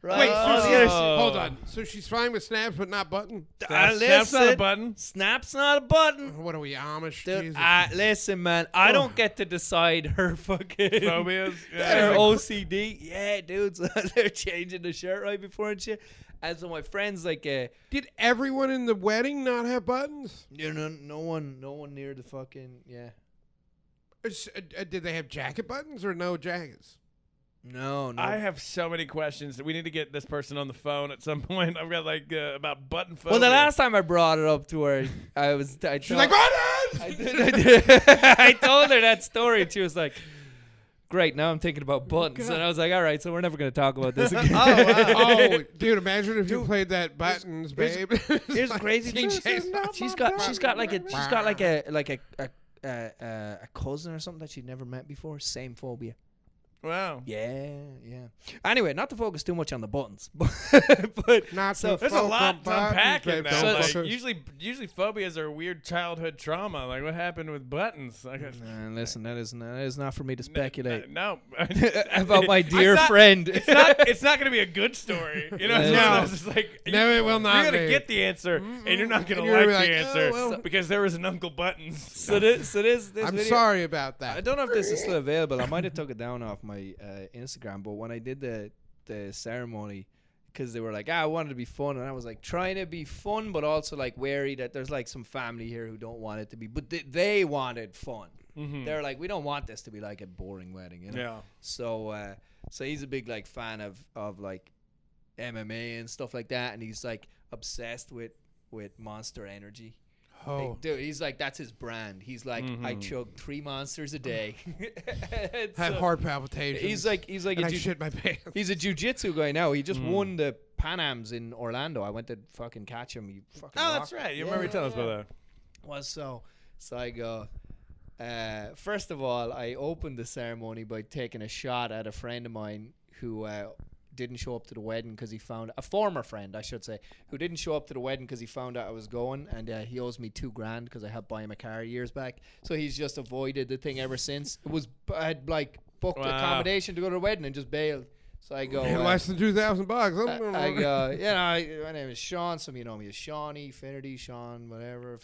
Right? Wait, All so the other hold on. So she's fine with snaps, but not button? Snap's not a button. Snap's not a button. What are we, Amish? Dude, Jesus. listen, man. I don't get to decide her fucking Phobias. her OCD. Yeah, dude. So they're changing the shirt right before and shit. And so my friends like, Did everyone in the wedding not have buttons? no one near the fucking Did they have jacket buttons or no jackets? No. I have so many questions. We need to get this person on the phone at some point. I've got like about button phobia. Well, the last time I brought it up to her, She's like, buttons! I told her that story, and she was like, "Great, now I'm thinking about buttons." And I was like, "All right, so we're never going to talk about this again." Oh, dude! Imagine if you played that buttons, babe. Here's the crazy thing. She's got like a cousin or something that she'd never met before. Same phobia. Wow. Yeah. Anyway, not to focus too much on the buttons, but Not so There's a lot to unpack in babe. that. Don't Like, fuck us. usually phobias are weird childhood trauma. Like what happened with buttons? Like, listen, that is not for me to speculate No. about my dear not- friend. It's not going to be a good story. You know, No. it's just like No, it will not You're going be. to get the answer, and you're not going And to you're like gonna the be like, answer oh, well. because there was an Uncle Buttons. So this I'm video, sorry about that. I don't know if this is still available. I might have took it down off my Instagram, but when I did the ceremony, because they were like, I wanted to be fun, and I was like trying to be fun, but also like wary that there's like some family here who don't want it to be, but they wanted fun. Mhm. They're like, we don't want this to be like a boring wedding, you know? Yeah. So he's a big like fan of like MMA and stuff like that, and he's like obsessed with Monster Energy. Oh, Like, dude, he's like, that's his brand. He's like, I chug 3 monsters a day. And have so heart palpitations. he's like and I shit my pants. he's a jiu-jitsu guy now. He just won the Pan Ams in Orlando. I went to fucking catch him. He fucking Oh, that's rocked. right. You remember telling us about that. Well, so I go. First of all, I opened the ceremony by taking a shot at a friend of mine who didn't show up to the wedding because he found a former friend, I should say, who didn't show up to the wedding because he found out I was going, and he owes me $2,000 because I helped buy him a car years back. So he's just avoided the thing ever since. I had like booked Wow. accommodation to go to the wedding and just bailed. So I go, less than $2,000. I go, my name is Sean. Some of you know me as Shawnee, Finity, Sean, whatever.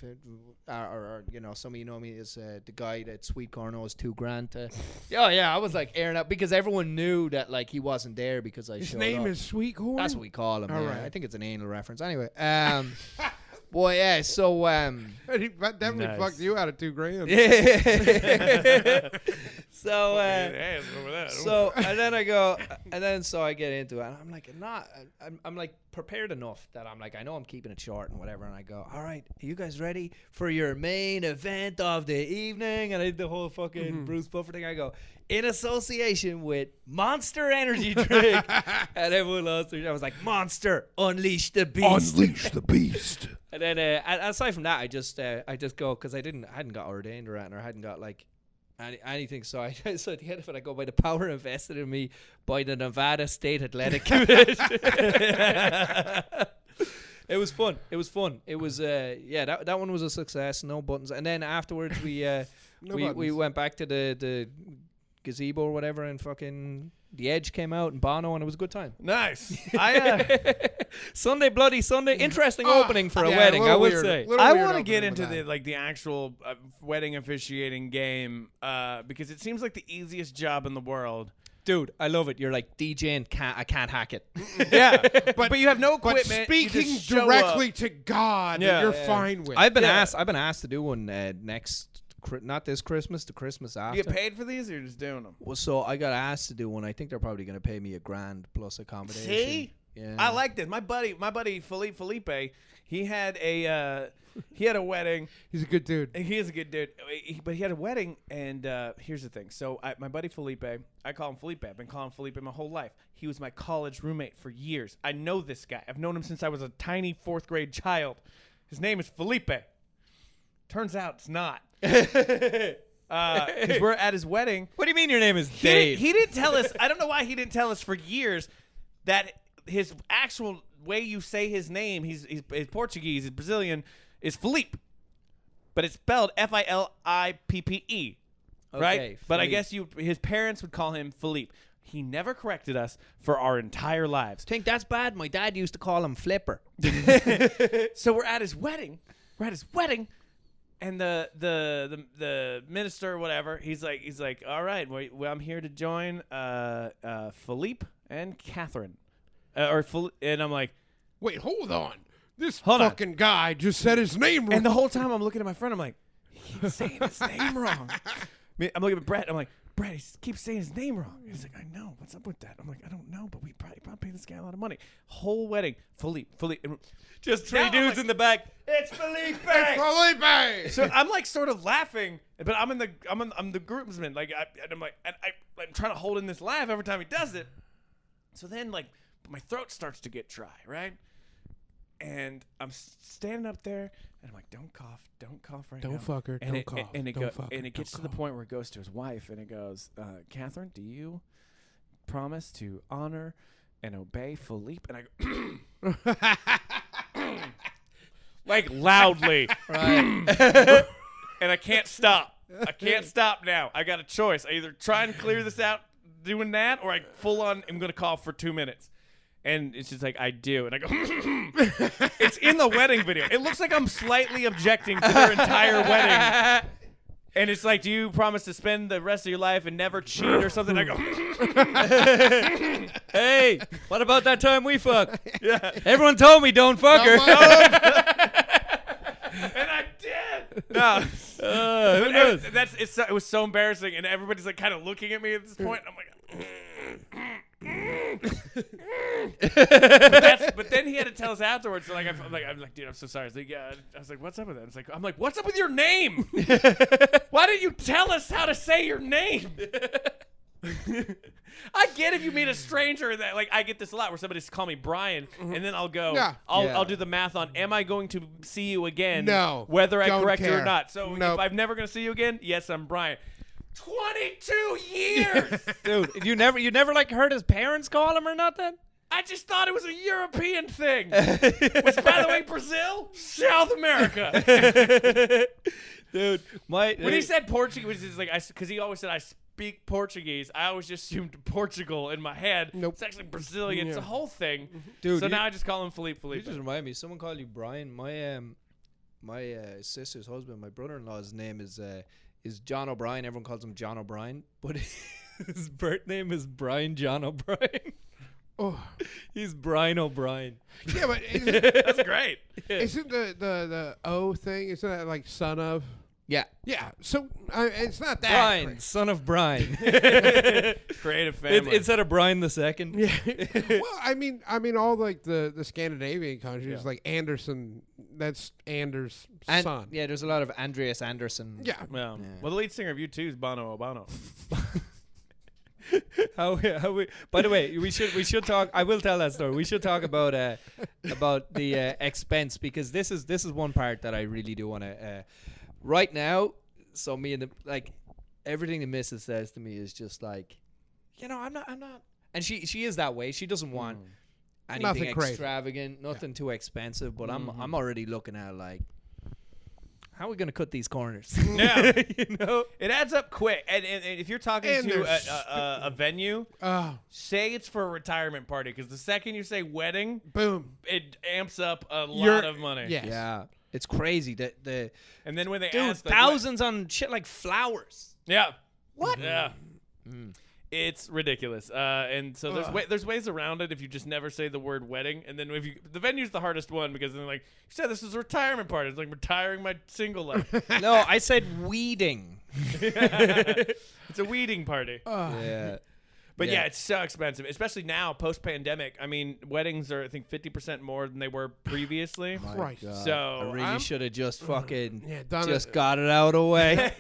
Or some of you know me as the guy that Sweet Corn owes $2,000 to. I was like airing out because everyone knew that like he wasn't there because I His showed name up. is Sweet Corn? That's what we call him. All Yeah. right. I think it's an anal reference. Anyway, boy, yeah. So He definitely Nice. fucked you out of $2,000. So Hey, let's go with that. so and then I go and then so I get into it and I'm like I'm like prepared enough that I'm like I know I'm keeping it short and whatever and I go, all right, are you guys ready for your main event of the evening? And I did the whole fucking Bruce Buffer thing. I go, in association with Monster Energy Drink. And everyone lost their shit. I was like, Monster, unleash the beast. Unleash the beast. And then aside from that, I just go because I hadn't got ordained or anything, or I hadn't got like anything. So at the end of it, I go by the power invested in me by the Nevada State Athletic Commission. It was fun. It was that one was a success. No buttons. And then afterwards we went back to the gazebo or whatever, and fucking The Edge came out and Bono, and it was a good time. Nice. Sunday, bloody Sunday. Interesting opening for a wedding, I would say. I want to get into the actual wedding officiating game because it seems like the easiest job in the world. Dude, I love it. You're like, DJing, I can't hack it. Yeah, but you have no equipment. But speaking you just show directly up. to God, Yeah. you're fine with. I've been asked to do one not this Christmas, the Christmas after. You get paid for these, or you're just doing them? Well, so I got asked to do one. I think they're probably going to pay me $1,000 plus accommodation. See, yeah, I like this. My buddy Felipe, he had a wedding. He's a good dude. He is a good dude, but he had a wedding, and here's the thing. So my buddy Felipe, I call him Felipe. I've been calling him Felipe my whole life. He was my college roommate for years. I know this guy. I've known him since I was a tiny 4th grade child. His name is Felipe. Turns out it's not. Because we're at his wedding. What do you mean your name is Dave? He didn't tell us. I don't know why he didn't tell us for years that his actual way you say his name, he's Portuguese, he's Brazilian, is Felipe. But it's spelled Filippe. Right? Okay, But I Felipe. guess his parents would call him Felipe. He never corrected us for our entire lives. Think that's bad? My dad used to call him Flipper. So we're at his wedding. And the minister or whatever, he's like, all right, well, I'm here to join Philippe and Catherine, and I'm like, Wait, hold on. This Hold on. fucking guy just said his name wrong. and the whole time I'm looking at my friend, I'm like, he keeps saying his name wrong. I'm looking at Brett, I'm like, Brett, he keeps saying his name wrong. He's like, I know, what's up with that? I'm like, I don't know, but we probably pay this guy a lot of money. Whole wedding, Philippe, and Just three dudes in the back. It's Felipe. Felipe! so I'm like sort of laughing, but I'm the groomsman. Like I'm trying to hold in this laugh every time he does it. So then like my throat starts to get dry, right? And I'm standing up there, and I'm like, don't cough right now. Don't fuck her. And Don't it, cough. And it, Don't go, fuck and her, it gets to don't the point where it goes to his wife, and it goes, Catherine, do you promise to honor and obey Philippe? And I go, like loudly. Right. And I can't stop. I can't stop now. I got a choice. I either try and clear this out doing that, or I full on am going to cough for 2 minutes. And it's just like, I do. And I go, it's in the wedding video. It looks like I'm slightly objecting to their entire wedding. And it's like, do you promise to spend the rest of your life and never cheat or something? I go, Hey, what about that time we fucked? yeah. Everyone told me don't fuck her. And I did. No. Who knows? It was so embarrassing. And everybody's like kind of looking at me at this point. And I'm like, but then he had to tell us afterwards. So like I'm like, dude, I'm so sorry. Like, yeah. I was like, what's up with that? I'm like, what's up with your name? Why didn't you tell us how to say your name? I get if you meet a stranger that like I get this a lot where somebody's call me Brian and then I'll go I'll do the math on am I going to see you again? No, whether I don't correct you or care. not. So Nope. if I'm never going to see you again, yes, I'm Brian. 22 years. Dude, you never like heard his parents call him or nothing? I just thought it was a European thing. Which, by the way, Brazil, South America. Dude, When he said Portuguese, it's like because he always said speak Portuguese, I always just assumed Portugal in my head. Nope. It's actually Brazilian. It's a whole thing. Dude, So now I just call him Felipe. You just remind me. Someone called you Brian. My sister's husband, my brother-in-law's name is John O'Brien. Everyone calls him John O'Brien, but his birth name is Brian John O'Brien. Oh, He's Brian O'Brien. yeah, but That's great. isn't the O thing? Isn't that like son of? Yeah, Yeah. So it's not that. Brian, crazy. son of Brian. Creative family. Instead of Brian the Second. Yeah. Well, I mean, all like the Scandinavian countries, Yeah. like Anderson. That's Anders' And son. yeah, there's a lot of Andreas Anderson. Yeah. Well, Yeah. well, the lead singer of U2 is Bono. How we? By the way, we should talk. I will tell that story. We should talk about the expense, because this is one part that I really do want to. Right now, so me and everything the missus says to me is just like, I'm not, and she is that way. She doesn't want anything Nothing crazy. extravagant, nothing too expensive. But I'm already looking at like, how are we gonna cut these corners? Yeah. You know. It adds up quick. And if you're talking And to there's a venue, Oh, say it's for a retirement party, because the second you say wedding, boom. it amps up a lot You're- of money. Yes. Yeah, it's crazy that the And then when they dude ask, like, thousands on shit like flowers. yeah. What? Yeah. It's ridiculous. And so there's ways around it if you just never say the word wedding. And then the venue's the hardest one, because then like, you said this is a retirement party. It's like retiring my single life. No, I said weeding. It's a weeding party. Yeah. But yeah, it's so expensive, especially now post-pandemic. I mean, weddings are, I think, 50% more than they were previously. Christ. So I really I'm- should have just fucking done just it. got it out of the way.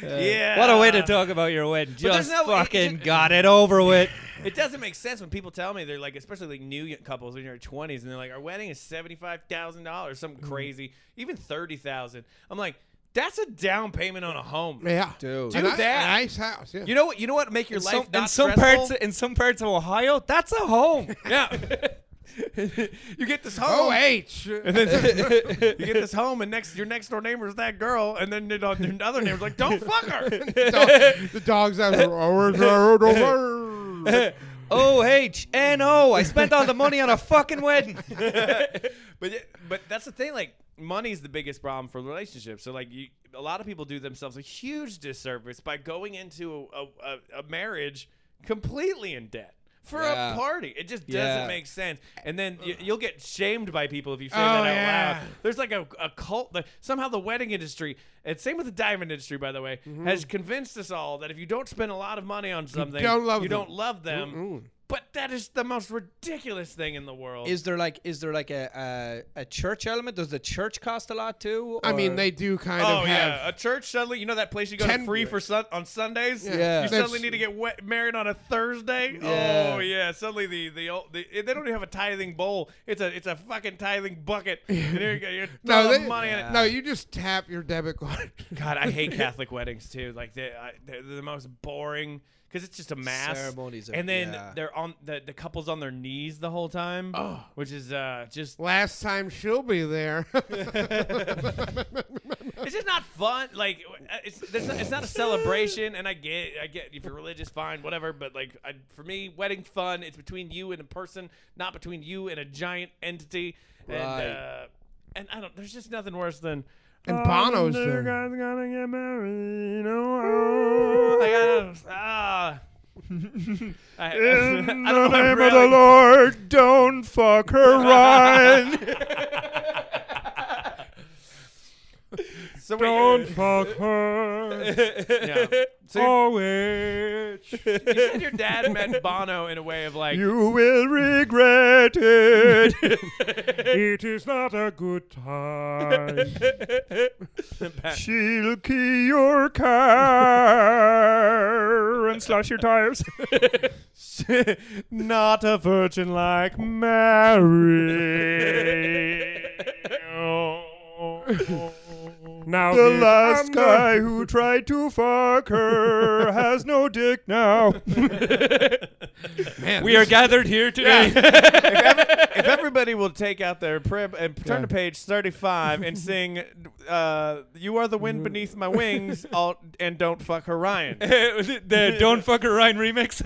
Yeah. What a way to talk about your wedding. there's Just no- fucking got it over with. It doesn't make sense when people tell me, they're like, especially like new couples in their 20s, and they're like, our wedding is $75,000, something crazy, even $30,000. I'm like, that's a down payment on a home. Yeah. Dude. Do And that. A nice house. Yeah. You know what? You know what? Make your In life some, not in some stressful? parts in some parts of Ohio, that's a home. Yeah. You get this home. OH. And then you get this home, and your next door neighbor is that girl, and then the other neighbor's like, don't fuck her. The dog's out there. OHNO. I spent all the money on a fucking wedding. But that's the thing, like, money's the biggest problem for relationships. So like, a lot of people do themselves a huge disservice by going into a marriage completely in debt for Yeah. a party. It just Yeah. doesn't make sense. And then you'll get shamed by people if you say Oh, that out yeah. loud. There's like a cult. Somehow the wedding industry, and same with the diamond industry, by the way, has convinced us all that if you don't spend a lot of money on something, don't love you them. don't love them. But that is the most ridiculous thing in the world. Is there like a church element? Does the church cost a lot too? I mean, or- they do kind Oh of yeah, have. a church suddenly. You know that place you go to 10 free for on Sundays. Yeah. You That's- suddenly need to get married on a Thursday. Yeah. Oh yeah, suddenly they don't even have a tithing bowl. It's a fucking tithing bucket. And here you go, you're No, throwing they- money in it. No, you just tap your debit card. God, I hate Catholic weddings too. Like they're the most boring, because it's just a mass. Ceremonies are- and then yeah. they're on the couple's on their knees the whole time, Oh. which is just Last time she'll be there. it's just not fun. Like it's not a celebration, and I get if you're religious, fine, whatever. But like for me, wedding fun. It's between you and a person, not between you and a giant entity. Right. And I don't. There's just nothing worse than. And Bono's You there. guys gonna get married. Oh, In I don't know if I'm the name of the really- Lord, don't fuck her, Ryan. So Don't fuck her. Yeah. So Oh, witch. you said your dad met Bono in a way of like. You will regret it. It is not a good time. She'll key your car and slash your tires. Not a virgin like Mary. Now the last guy who tried to fuck her has no dick now. Man, We are gathered here today. If everybody will take out their prib and turn to page 35 and sing you are the wind beneath my wings, and don't fuck her, Ryan. The Don't Fuck Her Ryan remix.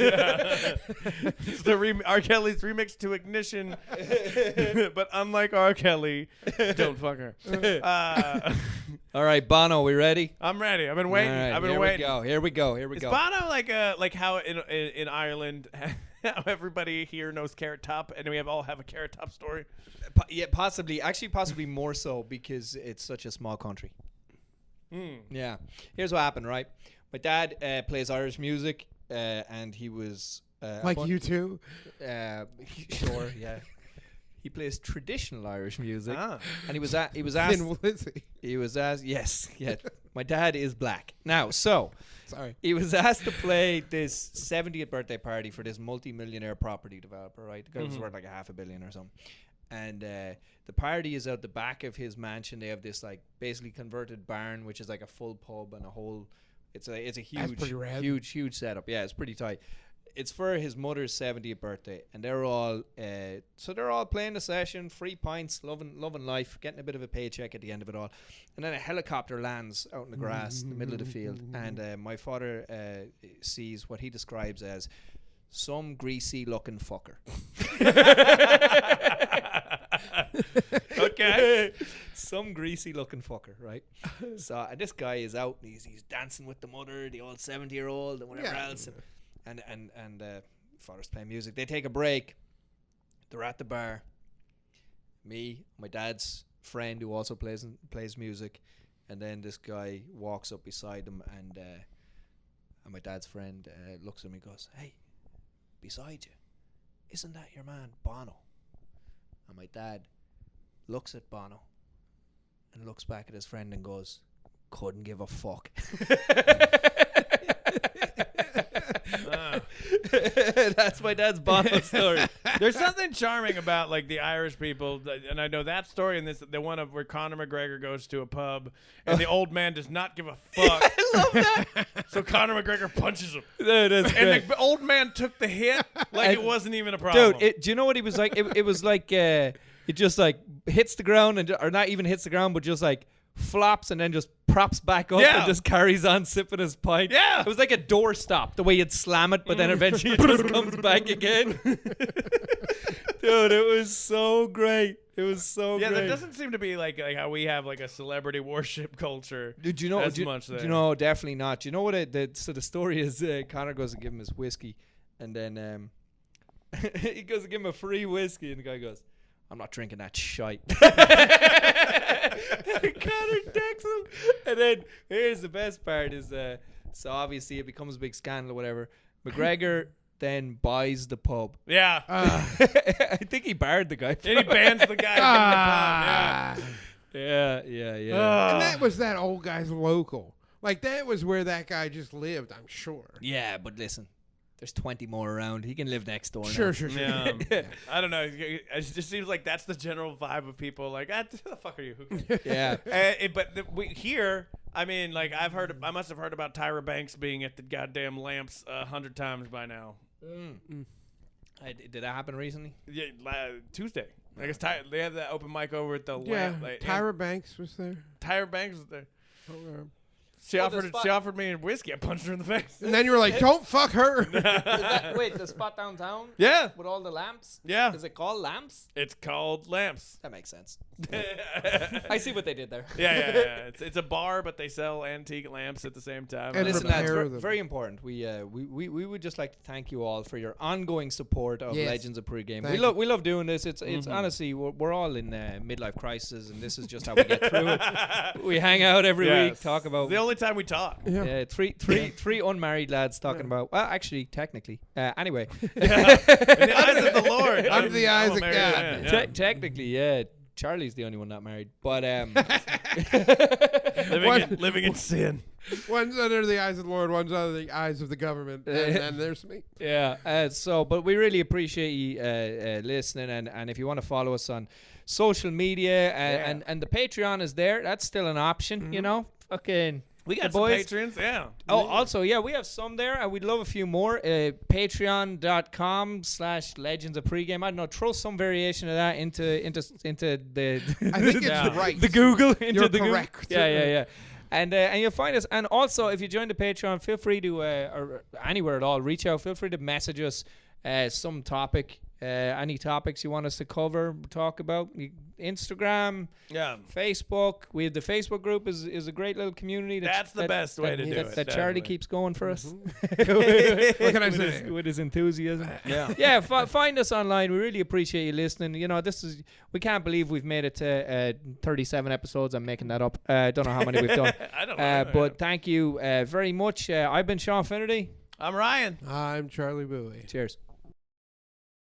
It's the R. Kelly's remix to Ignition, but unlike R. Kelly, don't fuck her. All right, Bono, we ready? I'm ready. I've been waiting. All right, I've been waiting. Here we go. Is Bono like how in Ireland, how everybody here knows Carrot Top, and we all have a Carrot Top story? Yeah, possibly. Actually, possibly more so because it's such a small country. Yeah. Here's what happened, right? My dad plays Irish music, and he was like you too. Sure, yeah. He plays traditional Irish music, and he was asked. Thin Lizzy. He was asked. Yes, yeah. My dad is black. Now, so Sorry. he was asked to play this 70th birthday party for this multi-millionaire property developer. Right, the guy was worth like $500 million or something. And the party is out the back of his mansion. They have this like basically converted barn, which is like a full pub and a whole. It's a huge setup. Yeah, it's pretty tight. It's for his mother's 70th birthday, and they're all playing the session, free pints, loving life, getting a bit of a paycheck at the end of it all. And then a helicopter lands out in the grass in the middle of the field, and my father sees what he describes as some greasy looking fucker. Okay. Some greasy looking fucker, right? So this guy is out and he's dancing with the mother, the old 70-year-old and whatever else. And father's playing music. They take a break. They're at the bar. Me, my dad's friend who also plays music, and then this guy walks up beside them, and my dad's friend looks at me and goes, "Hey, beside you, isn't that your man Bono?" And my dad looks at Bono and looks back at his friend and goes, "Couldn't give a fuck." That's my dad's Bono story. There's something charming about like the Irish people, and I know that story in this, the one of where Conor McGregor goes to a pub and the old man does not give a fuck. I love that. So Conor McGregor punches him. That's great. And the old man took the hit like it wasn't even a problem. Dude, do you know what he was like? It was like it just like hits the ground or not even hits the ground, but just like flops and then just props back up and just carries on sipping his pint. Yeah. It was like a doorstop, the way you'd slam it, but then eventually it just comes back again. Dude, it was so great. It was so great. Yeah, that doesn't seem to be like how we have like a celebrity worship culture. Dude, you know, much there. You know, definitely not. Do you know what? So the story is, Connor goes to give him his whiskey, and then he goes to give him a free whiskey, and the guy goes, "I'm not drinking that shite." Connor decks him, and then here's the best part: is so obviously it becomes a big scandal or whatever. McGregor then buys the pub. Yeah. I think he barred the guy. And he bans the guy from the pub. Yeah. And that was that old guy's local. Like, that was where that guy just lived, I'm sure. Yeah, but listen, there's 20 more around. He can live next door now. Sure. Yeah. I don't know. It just seems like that's the general vibe of people. Like, who the fuck are you? Who cares? Yeah. Here, I mean, like, I must have heard about Tyra Banks being at the goddamn Lamps 100 times by now. Did that happen recently? Yeah, Tuesday. I guess they had that open mic over at the Yeah, Lamp. Tyra Banks was there. Tyra Banks was there. Oh, She offered me a whiskey. I punched her in the face. and then you were like, don't fuck her. Wait, the spot downtown? Yeah. With all the lamps? Yeah. Is it called Lamps? It's called Lamps. That makes sense. I see what they did there. Yeah. It's a bar, but they sell antique lamps at the same time. And Listen, repair that's them. very important. We would just like to thank you all for your ongoing support of Yes. Legends of Pre-Game. Thank We love doing this. It's honestly we're all in midlife crisis, and this is just how we get through it. We hang out every week, talk about. It's the only time we talk. Yeah. Three unmarried lads talking about. Well, actually, technically. Anyway. In the eyes of the Lord. Under the eyes of married God. man, yeah. Technically, yeah. Charlie's the only one not married, but living in sin. One's under the eyes of the Lord, one's under the eyes of the government, and then there's me. yeah. But we really appreciate you listening, and if you want to follow us on social media, and the Patreon is there. That's still an option, you know. Fucking We got the some boys. patrons, yeah. Oh, also, yeah, we have some there, and we'd love a few more. Patreon.com/Legends of Pregame. I don't know, throw some variation of that into the I think it's Yeah. right. the Google into You're the correct. Google. Yeah. And you'll find us. And also, if you join the Patreon, feel free to or anywhere at all, reach out. Feel free to message us some topic, any topics you want us to cover, talk about. Instagram, Yeah. Facebook. We have the Facebook group is a great little community. That's the best way to do it. That Charlie definitely. keeps going for us. What can I with say? with his enthusiasm. Yeah. Yeah, find us online. We really appreciate you listening. You know, we can't believe we've made it to 37 episodes. I'm making that up. Don't know how many we've done. I don't know. But thank you very much. I've been Sean Finnerty. I'm Ryan. I'm Charlie Bowie. Cheers.